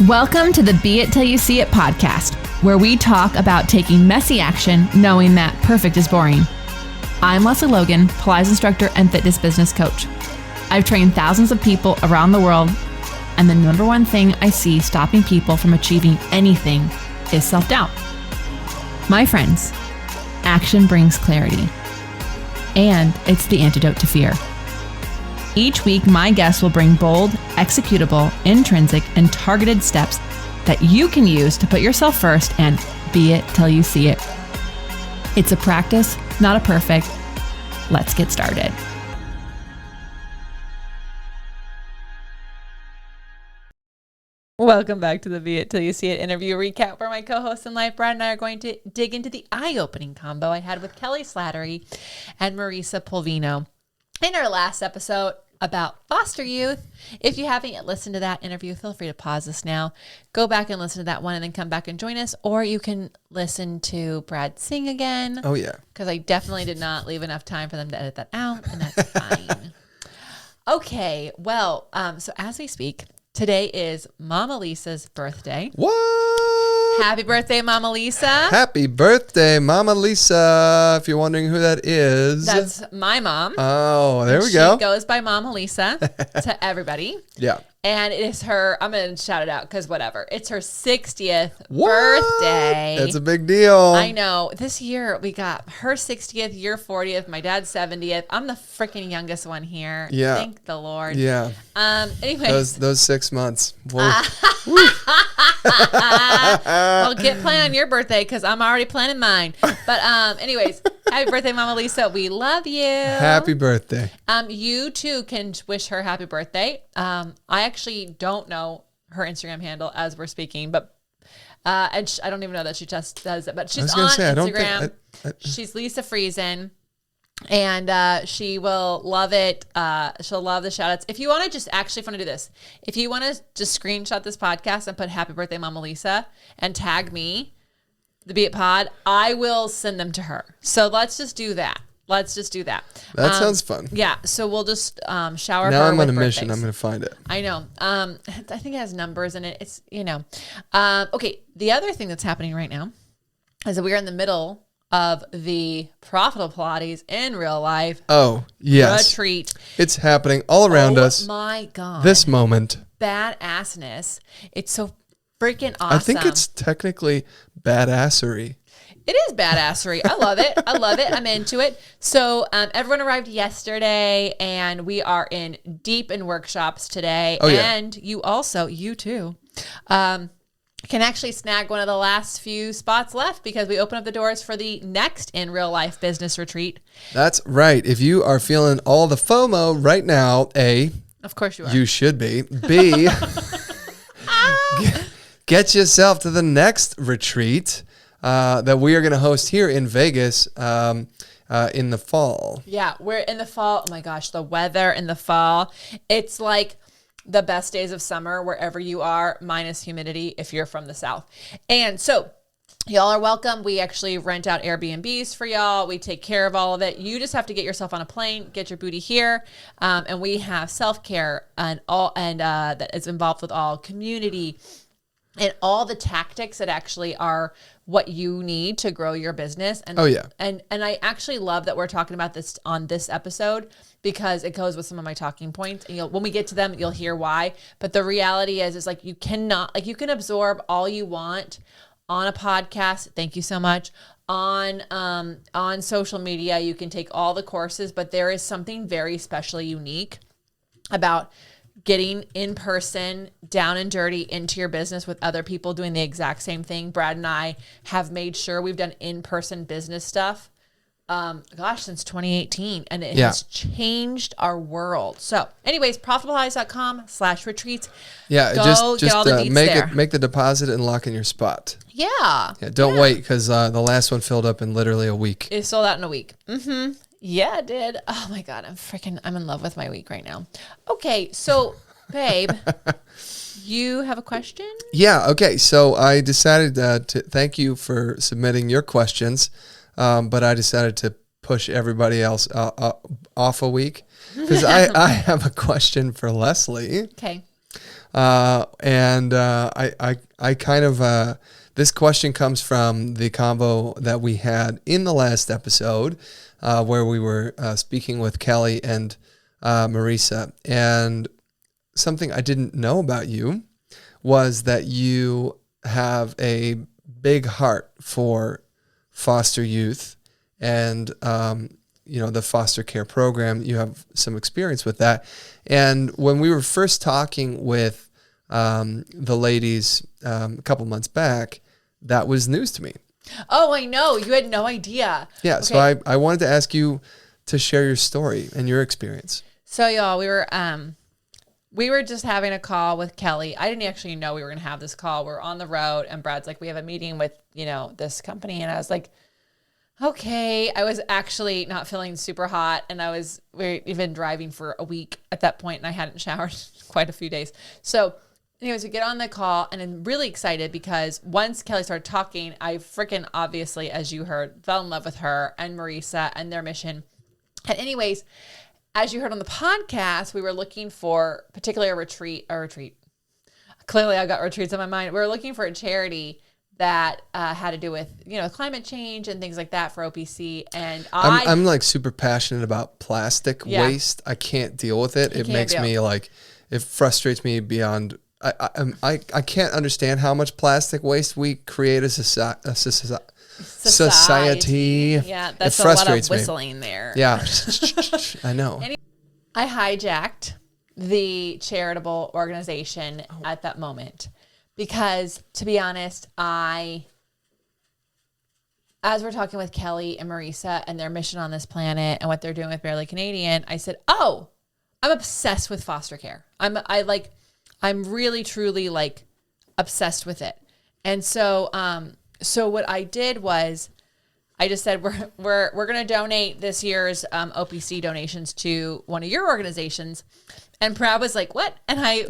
Welcome to the Be It Till You See It podcast, where we talk about taking messy action, knowing that perfect is boring. I'm Lesley Logan, Pilates instructor and fitness business coach. I've trained thousands of people around the world, and the number one thing I see stopping people from achieving anything is self-doubt. My friends, action brings clarity, and it's the antidote to fear. Each week, my guests will bring bold, executable, intrinsic, and targeted steps that you can use to put yourself first and be it till you see it. It's a practice, not a perfect. Let's get started. Welcome back to the Be It Till You See It interview recap, where my co-host in life, Brad, and I are going to dig into the eye-opening combo I had with Kelly Slattery and Marisa Polvino in our last episode about foster youth. If you haven't yet listened to that interview, feel free to pause this now, go back and listen to that one, and then come back and join us. Or you can listen to Brad sing again. Oh, yeah. Because I definitely did not leave enough time for them to edit that out, and that's fine. Okay, well, so as we speak, today is Mama Lisa's birthday. What? Happy birthday, Mama Lisa. Happy birthday, Mama Lisa. If you're wondering who that is. That's my mom. Oh, there we go. She goes by Mama Lisa to everybody. Yeah. And it is her, I'm going to shout it out because whatever. It's her 60th birthday. That's a big deal. I know. This year we got her 60th, your 40th, my dad's 70th. I'm the freaking youngest one here. Yeah. Thank the Lord. Yeah. Anyways. Those 6 months. Well, get planning on your birthday because I'm already planning mine. But anyways, happy birthday, Mama Lisa. We love you. Happy birthday. You too can wish her happy birthday. I actually don't know her Instagram handle as we're speaking, but and I don't even know that she just does it. But she's on Instagram. She's Lisa Friesen, and she will love it. She'll love the shout outs. If you want to just actually want to do this, if you want to just screenshot this podcast and put happy birthday, Mama Lisa, and tag me, the Be It Pod, I will send them to her. So let's just do that. That Sounds fun. Yeah. So we'll just shower now her I'm with on a birthdays. mission. I'm going to find it. I know. I think it has numbers in it. It's, okay. The other thing that's happening right now is that we are in the middle of the Profitable Pilates in real life. Oh, yes. Retreat. It's happening all around us. Oh my God. This moment. Badassness. It's so freaking awesome. I think it's technically badassery. It is badassery. I love it. I'm into it. So everyone arrived yesterday, and we are deep in workshops today. Oh, yeah. And you too, can actually snag one of the last few spots left because we open up the doors for the next In Real Life Business Retreat. That's right. If you are feeling all the FOMO right now, A, of course you are. You should be. B, get yourself to the next retreat that we are going to host here in Vegas in the fall. Yeah, we're in the fall. Oh my gosh, the weather in the fall. It's like the best days of summer wherever you are, minus humidity if you're from the South. And so y'all are welcome. We actually rent out Airbnbs for y'all. We take care of all of it. You just have to get yourself on a plane, get your booty here. And we have self-care and that is involved with all community and all the tactics that actually are what you need to grow your business. And, oh, yeah. And I actually love that we're talking about this on this episode because it goes with some of my talking points. And when we get to them, you'll hear why. But the reality is like you can absorb all you want on a podcast. Thank you so much. On social media, you can take all the courses, but there is something very especially unique about getting in person, down and dirty into your business with other people doing the exact same thing. Brad and I have made sure we've done in-person business stuff, since 2018, and it has changed our world. So anyways, profitablelives.com/retreats. Yeah, Go just get all the deets make the deposit and lock in your spot. Yeah. Don't wait because the last one filled up in literally a week. It sold out in a week. Mm-hmm. Yeah, it did. Oh my God, I'm in love with my week right now. Okay, so babe, you have a question? Yeah, okay. So I decided to thank you for submitting your questions, but I decided to push everybody else off a week because I have a question for Lesley. Okay. I kind of, this question comes from the convo that we had in the last episode, where we were speaking with Kelly and Marisa. And something I didn't know about you was that you have a big heart for foster youth and, the foster care program. You have some experience with that. And when we were first talking with the ladies a couple months back, that was news to me. Oh, I know. You had no idea. Yeah. Okay. So I wanted to ask you to share your story and your experience. So y'all, we were just having a call with Kelly. I didn't actually know we were going to have this call. We're on the road and Brad's like, we have a meeting with, this company. And I was like, okay. I was actually not feeling super hot. And we've been driving for a week at that point and I hadn't showered quite a few days. So anyways, we get on the call and I'm really excited because once Kelly started talking, I freaking obviously, as you heard, fell in love with her and Marisa and their mission. And anyways, as you heard on the podcast, we were looking for particularly a retreat. Clearly I got retreats in my mind. We were looking for a charity that had to do with, climate change and things like that for OPC. And I'm like super passionate about plastic waste. I can't deal with it. It makes me it frustrates me beyond. I can't understand how much plastic waste we create as a society. Yeah, that's it frustrates a lot of whistling there. Yeah, I know. I hijacked the charitable organization at that moment because, to be honest, as we're talking with Kelly and Marisa and their mission on this planet and what they're doing with Barely Canadian, I said, "Oh, I'm obsessed with foster care. I'm really, truly obsessed with it." And so what I did was I just said, we're going to donate this year's OPC donations to one of your organizations. And Brad was like, what? And I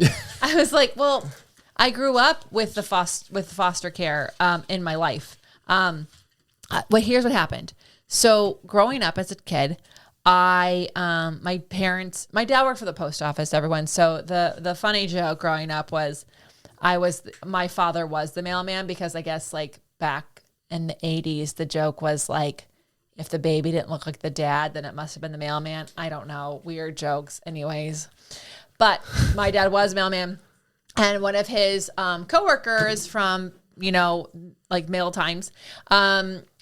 was like, well, I grew up with the foster care in my life. Here's what happened. So growing up as a kid, my dad worked for the post office, everyone. So the funny joke growing up was my father was the mailman because I guess back in the 80s, the joke was if the baby didn't look like the dad, then it must have been the mailman. I don't know. Weird jokes anyways. But my dad was mailman. And one of his coworkers from, mail times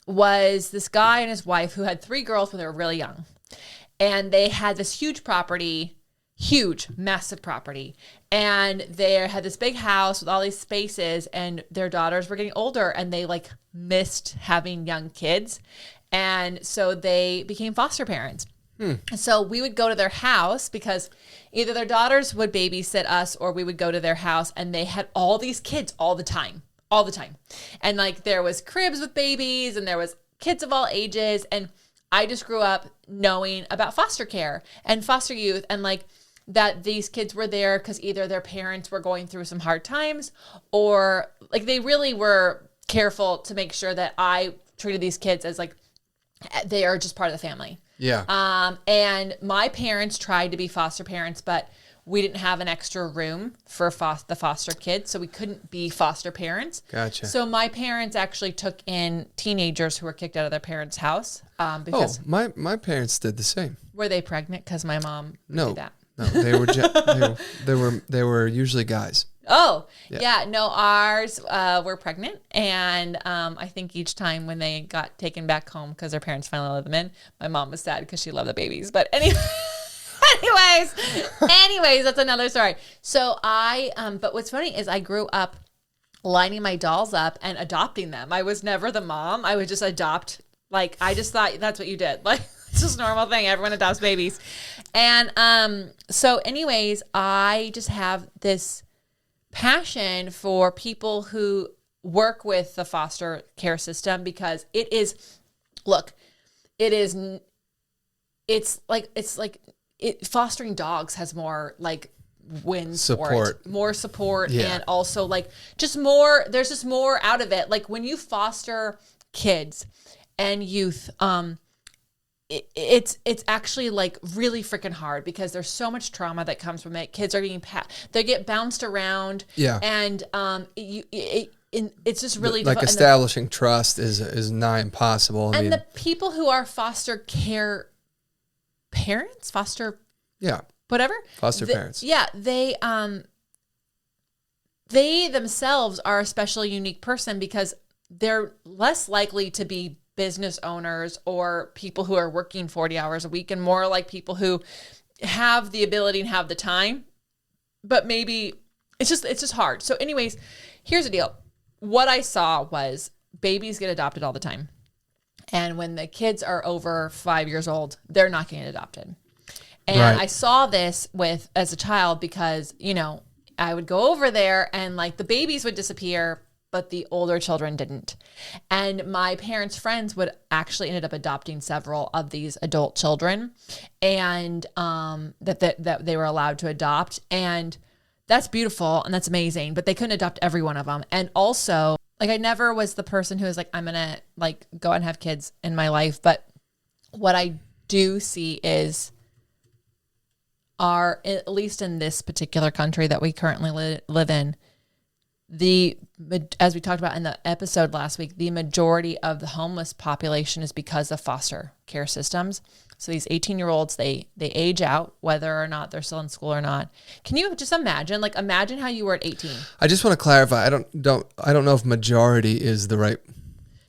was this guy and his wife who had 3 girls when they were really young. And they had this massive property. And they had this big house with all these spaces and their daughters were getting older and they missed having young kids. And so they became foster parents. So we would go to their house because either their daughters would babysit us or we would go to their house and they had all these kids all the time. And there was cribs with babies and there was kids of all ages. And I just grew up knowing about foster care and foster youth and that these kids were there because either their parents were going through some hard times or they really were careful to make sure that I treated these kids as they are just part of the family. Yeah. And my parents tried to be foster parents, but we didn't have an extra room for the foster kids, so we couldn't be foster parents. Gotcha. So my parents actually took in teenagers who were kicked out of their parents' house. Because my parents did the same. Were they pregnant? Because my mom did that. No, they were usually guys. Oh, yeah. No, ours were pregnant. And I think each time when they got taken back home because their parents finally let them in, my mom was sad because she loved the babies. But anyways, that's another story. So but what's funny is I grew up lining my dolls up and adopting them. I was never the mom. I would just adopt. I just thought that's what you did. It's just a normal thing. Everyone adopts babies. And so anyways, I just have this passion for people who work with the foster care system because fostering dogs has more wins support, more support, and also just more. There's just more out of it. When you foster kids and youth, it's actually like really freaking hard because there's so much trauma that comes from it. Kids are getting they get bounced around. Yeah. And it's just really like establishing trust is nigh impossible. I mean, the people who are foster care parents, foster whatever, parents. Yeah, they themselves are a special, unique person because they're less likely to be business owners or people who are working 40 hours a week and more like people who have the ability and have the time, but maybe it's just hard. So anyways, here's the deal. What I saw was babies get adopted all the time. And when the kids are over 5 years old, they're not getting adopted. And I saw this as a child because, I would go over there and like the babies would disappear, but the older children didn't. And my parents' friends would actually ended up adopting several of these adult children and that they were allowed to adopt. And that's beautiful and that's amazing, but they couldn't adopt every one of them. And also, like, I never was the person who was like, I'm going to like go and have kids in my life. But what I do see is at least in this particular country that we currently live in, as we talked about in the episode last week, the majority of the homeless population is because of foster care systems. So these 18-year-olds, they age out, whether or not they're still in school or not. Can you just imagine how you were at 18? I just want to clarify. I don't know if majority is the right.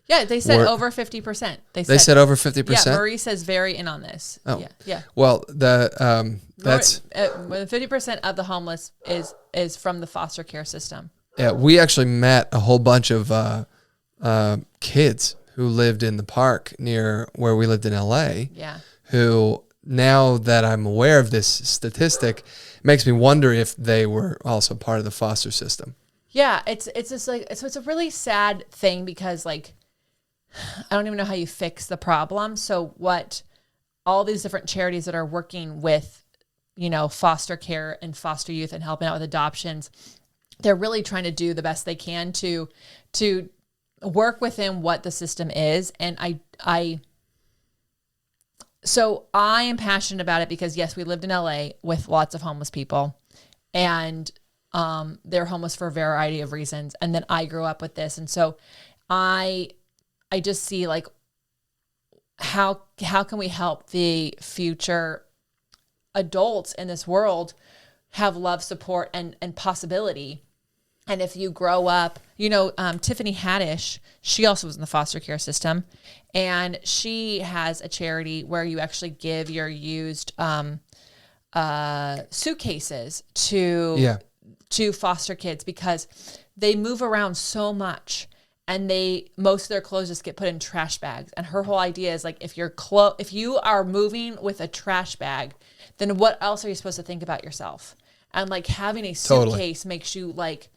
Yeah, they said over 50%. They said over 50%. Yeah, Marie says very in on this. Oh, yeah. Well, that's 50% of the homeless is from the foster care system. Yeah, we actually met a whole bunch of kids who lived in the park near where we lived in LA. Yeah. Who, now that I'm aware of this statistic, makes me wonder if they were also part of the foster system. Yeah, it's just like, so it's a really sad thing because like, I don't even know how you fix the problem. So what all these different charities that are working with, foster care and foster youth and helping out with adoptions, they're really trying to do the best they can to work within what the system is. And so I am passionate about it because yes, we lived in LA with lots of homeless people and they're homeless for a variety of reasons. And then I grew up with this. And so I just see like, how can we help the future adults in this world have love, support, and possibility. And if you grow up, Tiffany Haddish, she also was in the foster care system, and she has a charity where you actually give your used suitcases to foster kids because they move around so much. And most of their clothes just get put in trash bags. And her whole idea is like, if you are moving with a trash bag, then what else are you supposed to think about yourself? And like having a suitcase makes you like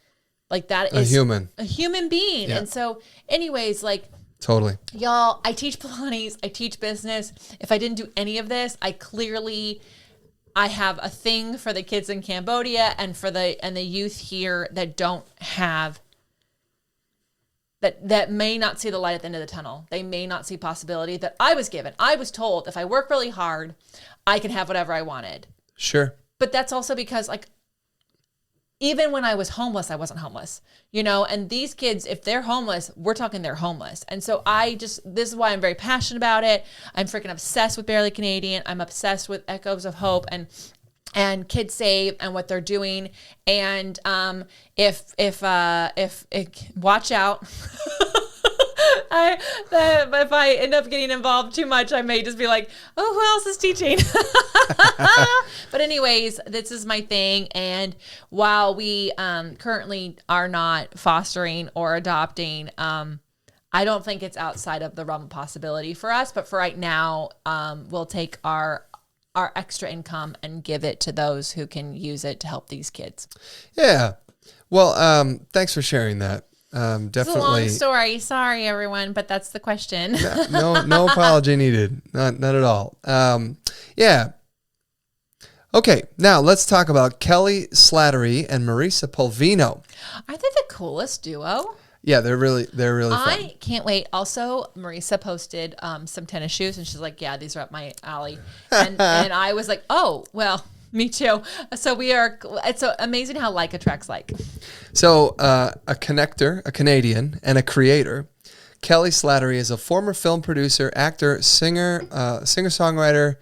that is a human being. Yeah. And so anyways, like totally, y'all, I teach Pilates, I teach business. If I didn't do any of this, I have a thing for the kids in Cambodia and for the youth here that don't have that may not see the light at the end of the tunnel. They may not see possibility that I was given. I was told if I work really hard, I can have whatever I wanted. Sure. But that's also because like, even when I was homeless, I wasn't homeless, and these kids, if they're homeless, we're talking they're homeless. And so this is why I'm very passionate about it. I'm freaking obsessed with Barely Canadian. I'm obsessed with Echoes of Hope and Kids Save and what they're doing. And if watch out, if I end up getting involved too much, I may just be like, oh, who else is teaching? But anyways, this is my thing. And while we currently are not fostering or adopting, I don't think it's outside of the realm of possibility for us. But for right now, we'll take our extra income and give it to those who can use it to help these kids. Yeah. Well, thanks for sharing that. Definitely. It's a long story. Sorry, everyone, but that's the question. No apology needed. Not at all. Yeah. Okay. Now let's talk about Kelly Slattery and Marisa Polvino. Aren't they the coolest duo? Yeah, they're really fun. I can't wait. Also, Marisa posted some tennis shoes, and she's like, "Yeah, these are up my alley." And I was like, "Oh, well, me too." So it's amazing how like attracts like. So a connector, a Canadian, and a creator. Kelly Slattery is a former film producer, actor, songwriter,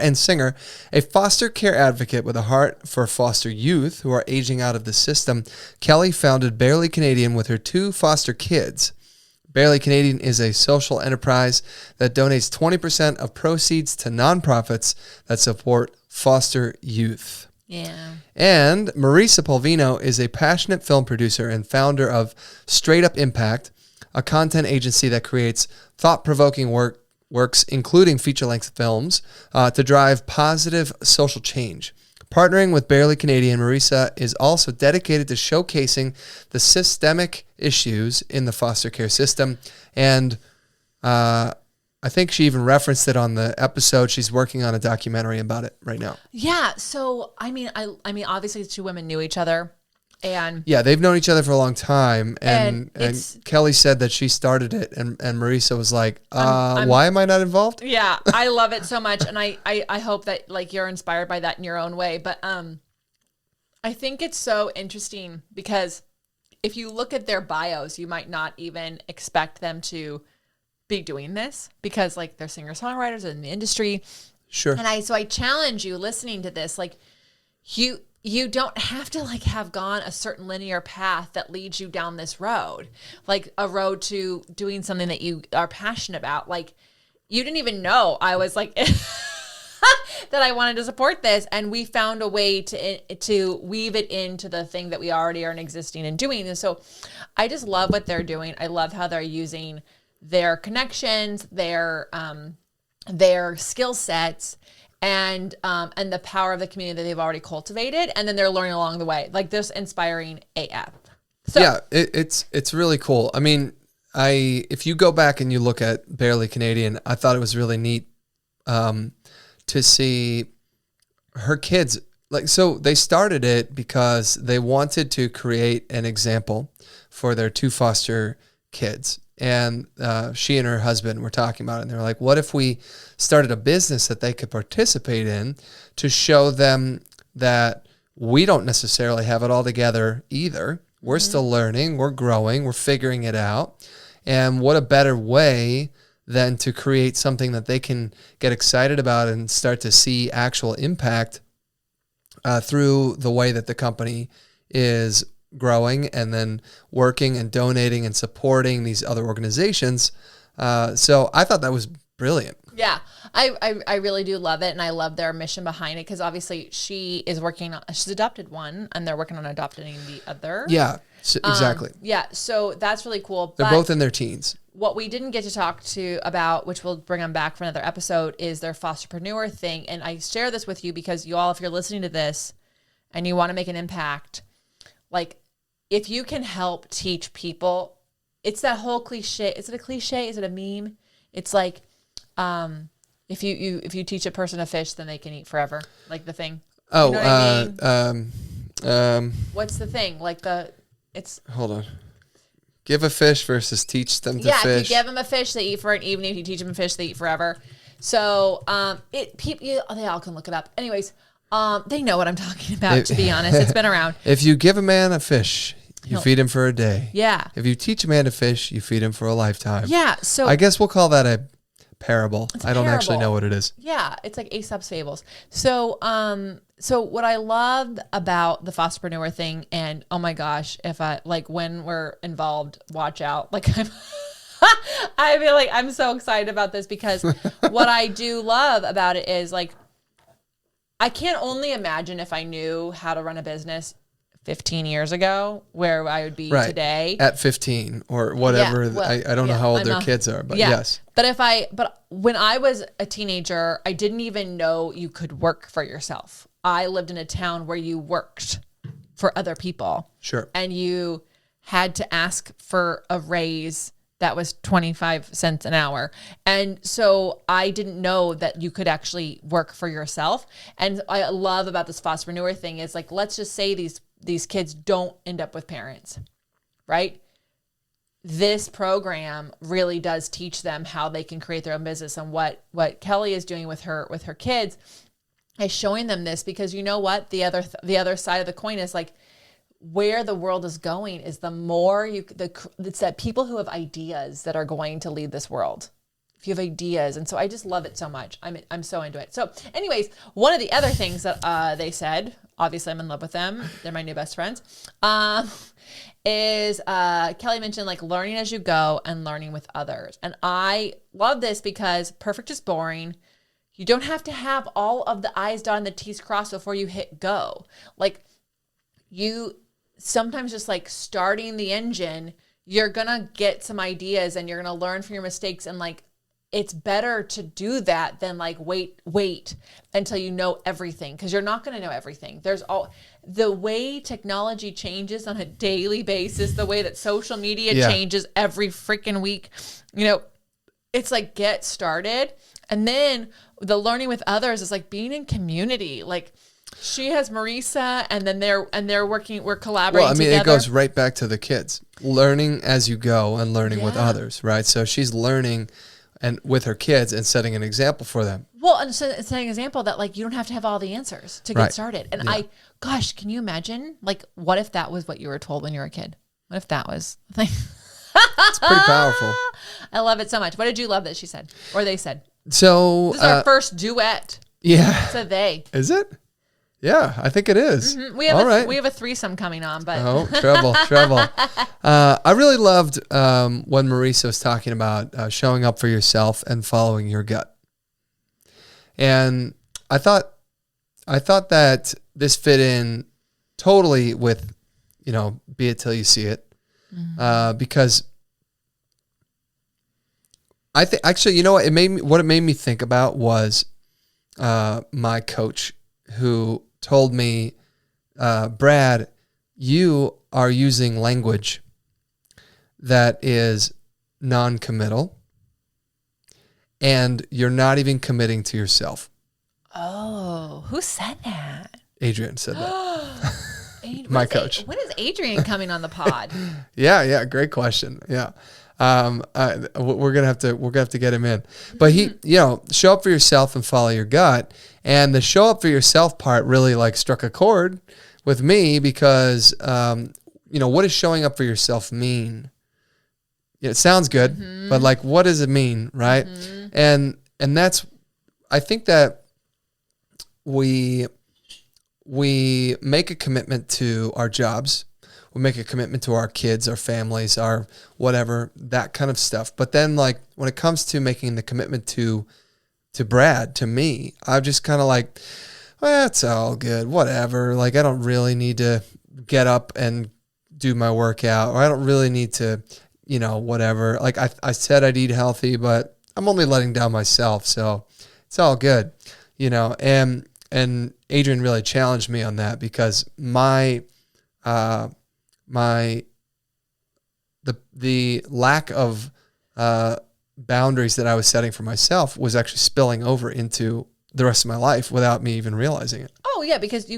and singer, a foster care advocate with a heart for foster youth who are aging out of the system. Kelly founded Barely Canadian with her 2 foster kids. Barely Canadian is a social enterprise that donates 20% of proceeds to nonprofits that support foster youth. Yeah. And Marisa Polvino is a passionate film producer and founder of Straight Up Impact, a content agency that creates thought-provoking works, including feature-length films, to drive positive social change. Partnering with Barely Canadian, Marisa is also dedicated to showcasing the systemic issues in the foster care system. And I think she even referenced it on the episode. She's working on a documentary about it right now. Yeah. So, I mean, obviously the 2 women knew each other. And yeah, they've known each other for a long time, and Kelly said that she started it, and Marisa was like, why am I not involved? Yeah, I love it so much, and I hope that like you're inspired by that in your own way. But I think it's so interesting because if you look at their bios, you might not even expect them to be doing this because like they're singer-songwriters in the industry. Sure. And I challenge you listening to this, like you don't have to like have gone a certain linear path that leads you down this road, like a road to doing something that you are passionate about. Like you didn't even know I was like that I wanted to support this, and we found a way to weave it into the thing that we already are existing and doing. And so I just love what they're doing. I love how they're using their connections, their skill sets, and the power of the community that they've already cultivated, and then they're learning along the way. Like this inspiring AF. So, yeah, it's really cool. I mean, if you go back and you look at Barely Canadian, I thought it was really neat to see her kids. Like, so they started it because they wanted to create an example for their 2 foster kids. And she and her husband were talking about it, and they were like, what if we started a business that they could participate in to show them that we don't necessarily have it all together either. We're still learning, we're growing, we're figuring it out. And what a better way than to create something that they can get excited about and start to see actual impact through the way that the company is growing and then working and donating and supporting these other organizations. So I thought that was brilliant. Yeah, I really do love it, and I love their mission behind it because obviously she's adopted one, and they're working on adopting the other. Yeah, exactly. Yeah, so that's really cool. They're both in their teens. What we didn't get to talk to about, which we'll bring them back for another episode, is their Fosterpreneur thing. And I share this with you because you all, if you're listening to this and you want to make an impact, like if you can help teach people, it's that whole cliche. Is it a cliche? Is it a meme? It's like, if you teach a person to fish, then they can eat forever. Like the thing. Oh, you know what I mean? What's the thing? Like hold on. Give a fish versus teach them to fish. Yeah, if you give them a fish, they eat for an evening. If you teach them a fish, they eat forever. So, they all can look it up. Anyways, they know what I'm talking about, to be honest. It's been around. If you give a man a fish, you feed him for a day. Yeah. If you teach a man to fish, you feed him for a lifetime. Yeah. So I guess we'll call that a parable. I don't actually know what it is. Yeah, it's like Aesop's fables. So, so what I loved about the Fosterpreneur thing, and oh my gosh, if I when we're involved, watch out. Like I feel like I'm so excited about this because what I do love about it is like I can't only imagine if I knew how to run a business 15 years ago where I would be today at 15 or whatever. Yeah, I don't know how old their kids are, but yes. But when I was a teenager, I didn't even know you could work for yourself. I lived in a town where you worked for other people. Sure. And you had to ask for a raise that was 25 cents an hour. And so I didn't know that you could actually work for yourself. And I love about this Fosterpreneur thing is like, let's just say these kids don't end up with parents, right? this program really does teach them how they can create their own business. And what Kelly is doing with her kids is showing them this, because you know what? The other side of the coin is like, where the world is going is the more it's that people who have ideas that are going to lead this world. If you have ideas. And so I just love it so much. I'm so into it. So anyways, one of the other things that they said, obviously I'm in love with them, they're my new best friends, is Kelly mentioned like learning as you go and learning with others. And I love this because perfect is boring. You don't have to have all of the I's dotted and the T's crossed before you hit go. Like, you sometimes just like starting the engine, you're going to get some ideas and you're going to learn from your mistakes. And like, it's better to do that than like wait until you know everything, because you're not going to know everything. There's the way technology changes on a daily basis, the way that social media changes every freaking week, you know, it's like get started. And then the learning with others is like being in community. Like, she has Marisa, and then we're collaborating. Well, I mean, together. It goes right back to the kids, learning as you go and learning with others, right? So she's learning and with her kids and setting an example for them. Well, and so setting an example that like you don't have to have all the answers to get started. And gosh, can you imagine? Like, what if that was what you were told when you were a kid? What if that was the thing? It's pretty powerful. I love it so much. What did you love that she said, or they said? So this is our first duet. Yeah. It's a they. Is it? Yeah, I think it is. Mm-hmm. We have a threesome coming on, but trouble. I really loved when Marisa was talking about showing up for yourself and following your gut. And I thought that this fit in totally with, be it till you see it, because I think actually, what it made me think about was my coach who told me, Brad, you are using language that is non-committal and you're not even committing to yourself. Oh, who said that? Adrian said that. My coach. When is Adrian coming on the pod? Yeah. Great question. Yeah. We're gonna have to get him in, but he, show up for yourself and follow your gut. And the show up for yourself part really like struck a chord with me because, what does showing up for yourself mean? It sounds good, but like, what does it mean? Right. And that's, I think that we make a commitment to our jobs. We make a commitment to our kids, our families, our whatever, that kind of stuff. But then like when it comes to making the commitment to Brad, to me, I'm just kind of like, well, it's all good, whatever. Like I don't really need to get up and do my workout, or I don't really need to, whatever. Like I said I'd eat healthy, but I'm only letting down myself. So it's all good, and Adrian really challenged me on that because the lack of boundaries that I was setting for myself was actually spilling over into the rest of my life without me even realizing it. Oh yeah, because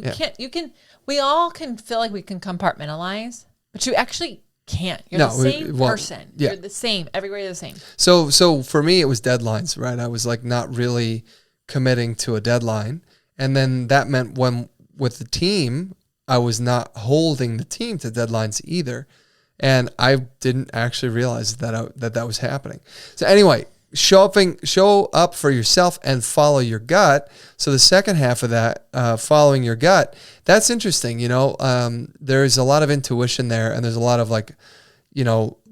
we all can feel like we can compartmentalize, but you actually can't. You're the same person. Yeah. You're the same. Everywhere you're the same. So for me, it was deadlines, right? I was like not really committing to a deadline. And then that meant when with the team, I was not holding the team to deadlines either. And I didn't actually realize that was happening. So anyway, show up for yourself and follow your gut. So the second half of that, following your gut, that's interesting. There's a lot of intuition there, and there's a lot of like,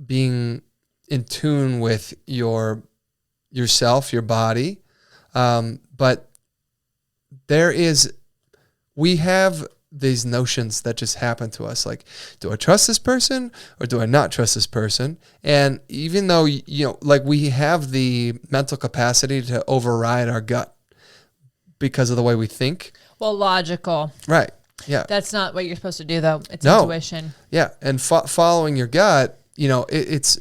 being in tune with yourself, your body. But we have these notions that just happen to us. Like, do I trust this person or do I not trust this person? And even though, we have the mental capacity to override our gut because of the way we think. Well, logical. Right. Yeah. That's not what you're supposed to do though. It's intuition. Yeah. And following your gut, it's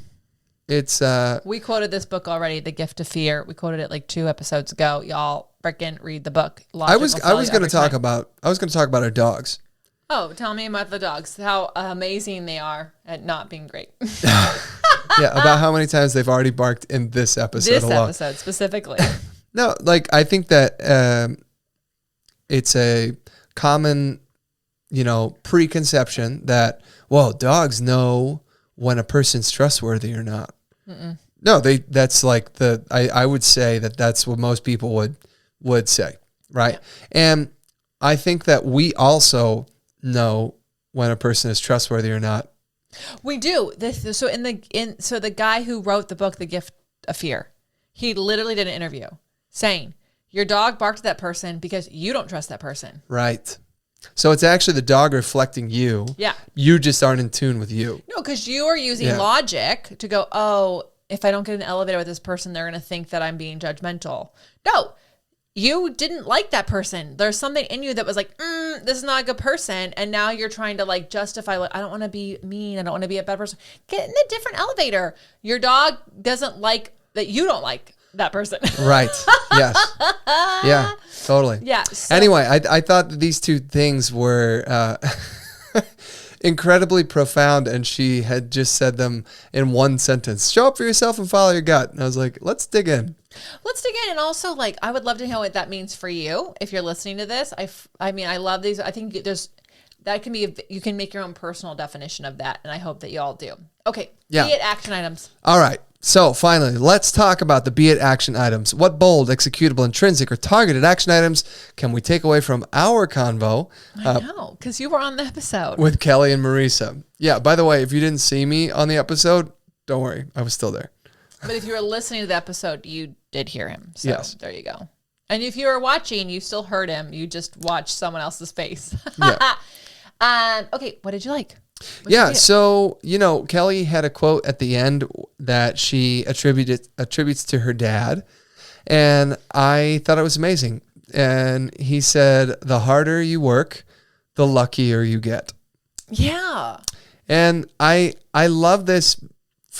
we quoted this book already, The Gift of Fear. We quoted it like 2 episodes ago. Y'all freaking read the book. I was going to talk about our dogs. Oh, tell me about the dogs. How amazing they are at not being great. Yeah, about how many times they've already barked in this episode This alone. episode specifically. No, like I think that it's a common, preconception that, well, dogs know when a person's trustworthy or not. Mm-mm. No, that's like I would say that's what most people would say, right? Yeah. And I think that we also know when a person is trustworthy or not. We do. So the guy who wrote the book, The Gift of Fear, he literally did an interview saying, your dog barked at that person because you don't trust that person. Right. So it's actually the dog reflecting you. Yeah. You just aren't in tune with you. No, because you are using logic to go, oh, if I don't get an elevator with this person, they're going to think that I'm being judgmental. No, you didn't like that person. There's something in you that was like, this is not a good person. And now you're trying to like justify, like, I don't want to be mean. I don't want to be a bad person. Get in a different elevator. Your dog doesn't like that you don't like that person. Right. Yes. Yeah, totally. Yeah. So, anyway, I thought that these two things were incredibly profound, and she had just said them in one sentence. Show up for yourself and follow your gut. And I was like, let's dig in. Let's dig in. And also, like, I would love to know what that means for you if you're listening to this. I mean, I love these. I think you can make your own personal definition of that. And I hope that you all do. Okay. Yeah. Be it action items. All right. So finally, let's talk about the be it action items. What bold, executable, intrinsic, or targeted action items can we take away from our convo? I know, because you were on the episode. With Kelly and Marisa. Yeah, by the way, if you didn't see me on the episode, don't worry. I was still there. But if you were listening to the episode, you did hear him. So yes. There you go. And if you were watching, you still heard him. You just watched someone else's face. Yeah. Okay, what did you like? So, Kelly had a quote at the end that she attributes to her dad, and I thought it was amazing. And he said, the harder you work, the luckier you get. Yeah. And I love this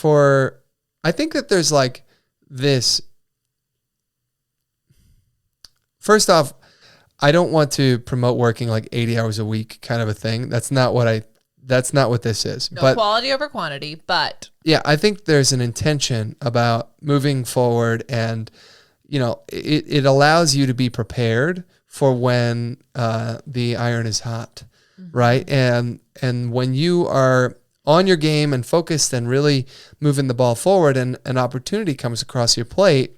I think that there's like this. First off, I don't want to promote working like 80 hours a week kind of a thing. That's not what this is. No, but quality over quantity, but yeah, I think there's an intention about moving forward, and it allows you to be prepared for when the iron is hot, mm-hmm. right? And when you are on your game and focused and really moving the ball forward, and an opportunity comes across your plate.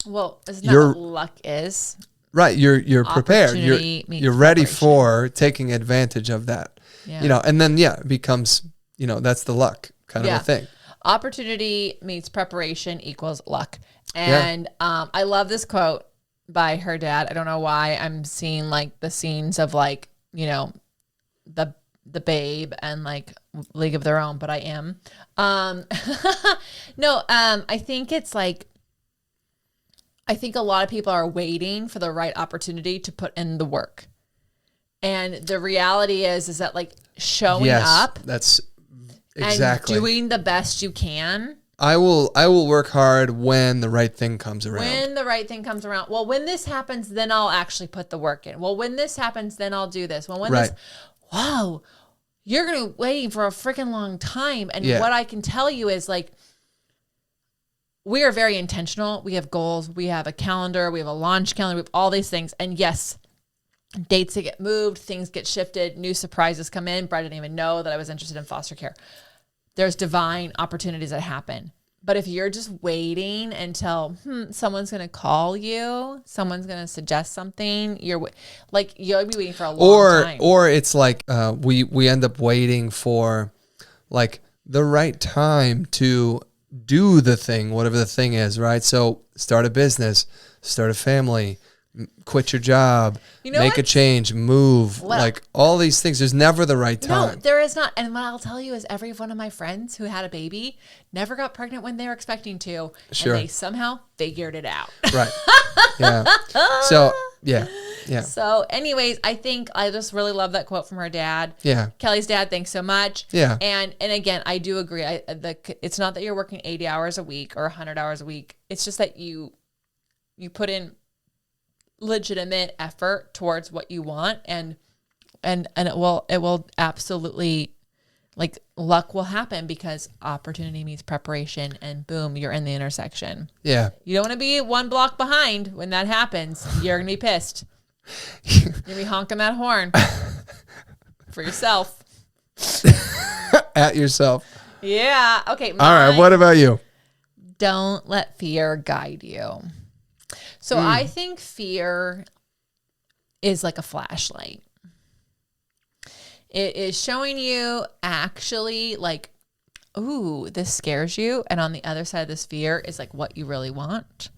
Well, isn't that what luck is? Right, you're prepared. You're ready for taking advantage of that. Yeah. And then it becomes, that's the luck kind of a thing. Opportunity meets preparation equals luck. And I love this quote by her dad. I don't know why I'm seeing like the scenes of like, the Babe and like League of Their Own, but I am. No, I think it's like, I think a lot of people are waiting for the right opportunity to put in the work. And the reality is that like showing up. That's exactly. And doing the best you can. I will work hard when the right thing comes around. When the right thing comes around. Well, when this happens, then I'll actually put the work in. Well, when this happens, then I'll do this. Well, wow, you're going to be waiting for a freaking long time. And what I can tell you is like, we are very intentional. We have goals. We have a calendar. We have a launch calendar. We have all these things. And yes, dates that get moved, things get shifted, new surprises come in. Brett didn't even know that I was interested in foster care. There's divine opportunities that happen. But if you're just waiting until someone's going to call you, someone's going to suggest something, you'll be waiting for a long time. Or it's like we end up waiting for like the right time to do the thing, whatever the thing is, right? So start a business, start a family, quit your job, make a change, move, like all these things. There's never the right time. No, there is not. And what I'll tell you is every one of my friends who had a baby never got pregnant when they were expecting to. Sure. And they somehow figured it out. Right. Yeah. So, yeah. So anyways, I think I just really love that quote from her dad. Yeah. Kelly's dad, thanks so much. Yeah. And again, I do agree. It's not that you're working 80 hours a week or 100 hours a week. It's just that you put in legitimate effort towards what you want, and it will absolutely like luck will happen because opportunity meets preparation, and boom, you're in the intersection. Yeah. You don't want to be one block behind when that happens. You're going to be pissed. You're going to be honking that horn for yourself. At yourself. Yeah. Okay. All right. What about you? Don't let fear guide you. So I think fear is like a flashlight. It is showing you actually like, ooh, this scares you. And on the other side of this fear is like what you really want.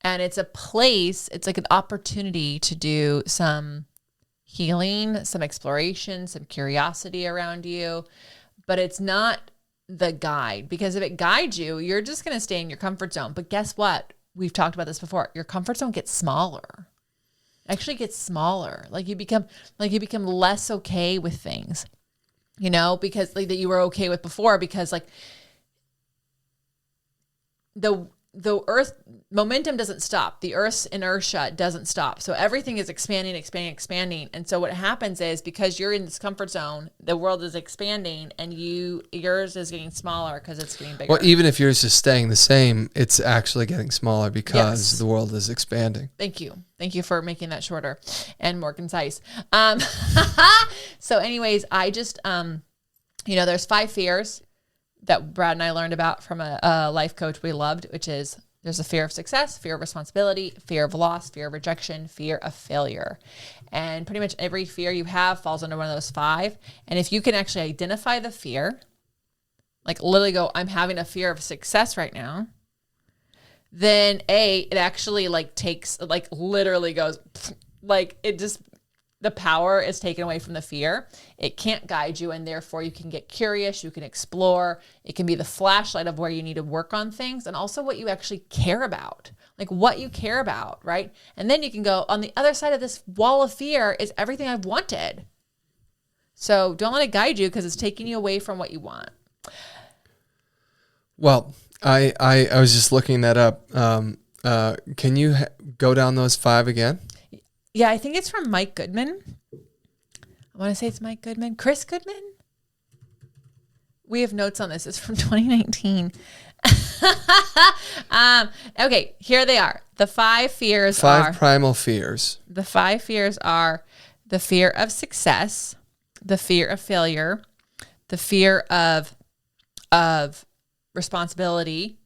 And it's a place, it's like an opportunity to do some healing, some exploration, some curiosity around you. But it's not the guide, because if it guides you, you're just going to stay in your comfort zone. But guess what? We've talked about this before. Your comfort zone gets smaller. Actually gets smaller. Like you become less okay with things, you know, because like that you were okay with before, because like the earth momentum doesn't stop. The earth's inertia doesn't stop. So everything is expanding. And so what happens is, because you're in this comfort zone, the world is expanding and yours is getting smaller because it's getting bigger. Well, even if yours is staying the same, it's actually getting smaller because the world is expanding. Thank you. Thank you for making that shorter and more concise. So anyways, I just, there's 5 fears that Brad and I learned about from a life coach we loved, which is there's a fear of success, fear of responsibility, fear of loss, fear of rejection, fear of failure. And pretty much every fear you have falls under one of those 5. And if you can actually identify the fear, like literally go, I'm having a fear of success right now, then it actually like takes, like literally goes, like it just, the power is taken away from the fear. It can't guide you, and therefore you can get curious, you can explore. It can be the flashlight of where you need to work on things, and also what you actually care about, like what you care about, right? And then you can go, on the other side of this wall of fear is everything I've wanted. So don't let it guide you, because it's taking you away from what you want. Well, I was just looking that up. Can you go down those 5 again? Yeah, I think it's from Mike Goodman. I want to say it's Mike Goodman. Chris Goodman? We have notes on this. It's from 2019. Okay, here they are. The 5 fears are... 5 primal fears. The 5 fears are the fear of success, the fear of failure, the fear of responsibility,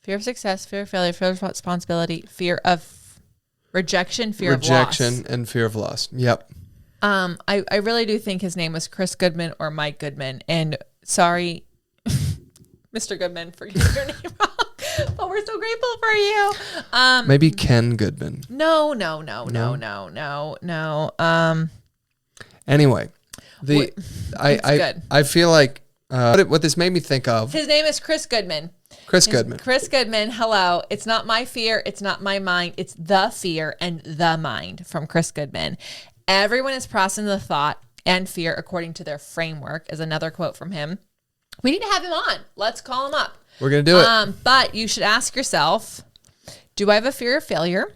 fear of success, fear of failure, fear of responsibility, fear of rejection, fear of loss. Rejection and fear of loss. Yep. I really do think his name was Chris Goodman or Mike Goodman. And sorry, Mr. Goodman, for getting your name wrong. But we're so grateful for you. Maybe Ken Goodman. No. Anyway, Good. I feel like what this made me think of. His name is Chris Goodman. Chris Goodman. Chris Goodman, hello. It's not my fear. It's not my mind. It's the fear and the mind from Chris Goodman. Everyone is processing the thought and fear according to their framework, is another quote from him. We need to have him on. Let's call him up. We're going to do it. But you should ask yourself, do I have a fear of failure?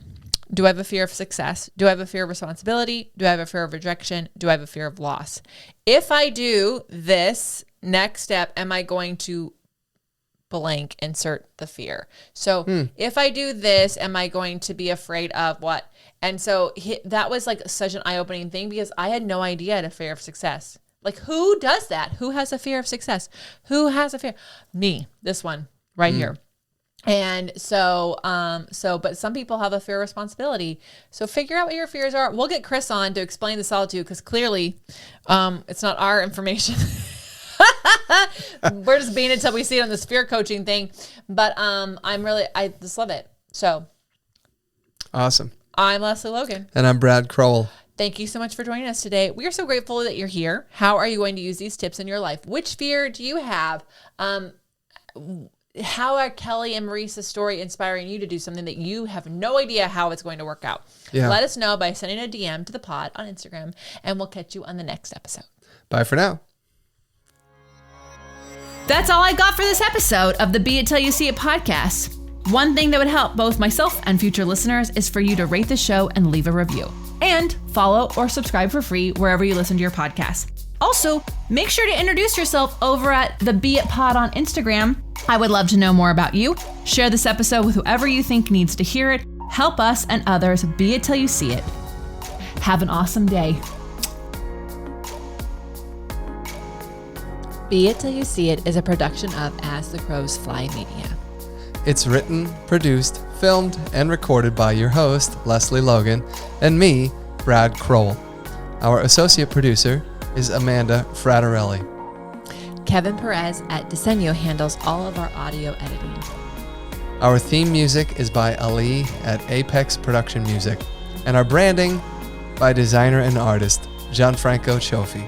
Do I have a fear of success? Do I have a fear of responsibility? Do I have a fear of rejection? Do I have a fear of loss? If I do this next step, am I going to blank, insert the fear? So if I do this, am I going to be afraid of what? And so that was like such an eye-opening thing, because I had no idea I had a fear of success. Like, who does that? Who has a fear of success? Who has a fear? Me, this one right here. And so, but some people have a fear of responsibility. So figure out what your fears are. We'll get Chris on to explain this all to you, because clearly it's not our information. We're just being until we see it on this fear coaching thing. But I just love it. So Awesome. I'm Lesley Logan. And I'm Brad Crowell. Thank you so much for joining us today. We are so grateful that you're here. How are you going to use these tips in your life? Which fear do you have? How are Kelly and Maurice's story inspiring you to do something that you have no idea how it's going to work out? Yeah. Let us know by sending a DM to the pod on Instagram, and we'll catch you on the next episode. Bye for now. That's all I got for this episode of the Be It Till You See It podcast. One thing that would help both myself and future listeners is for you to rate the show and leave a review. And follow or subscribe for free wherever you listen to your podcast. Also, make sure to introduce yourself over at the Beit Pod on Instagram. I would love to know more about you. Share this episode with whoever you think needs to hear it. Help us and others be it till you see it. Have an awesome day. Be It Till You See It is a production of As the Crows Fly Media. It's written, produced, filmed, and recorded by your host, Lesley Logan, and me, Brad Crowell. Our associate producer is Amanda Fraterelli. Kevin Perez at Diseño handles all of our audio editing. Our theme music is by Ali at Apex Production Music, and our branding by designer and artist Gianfranco Cioffi.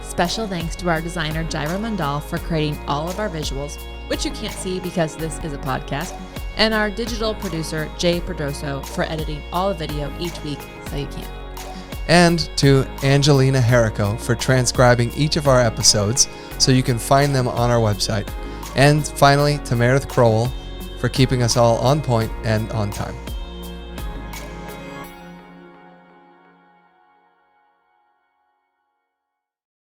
Special thanks to our designer Jairo Mandal for creating all of our visuals, which you can't see because this is a podcast, and our digital producer Jay Perdoso for editing all the video each week so you can. And to Angelina Herrico for transcribing each of our episodes so you can find them on our website. And finally, to Meredith Crowell for keeping us all on point and on time.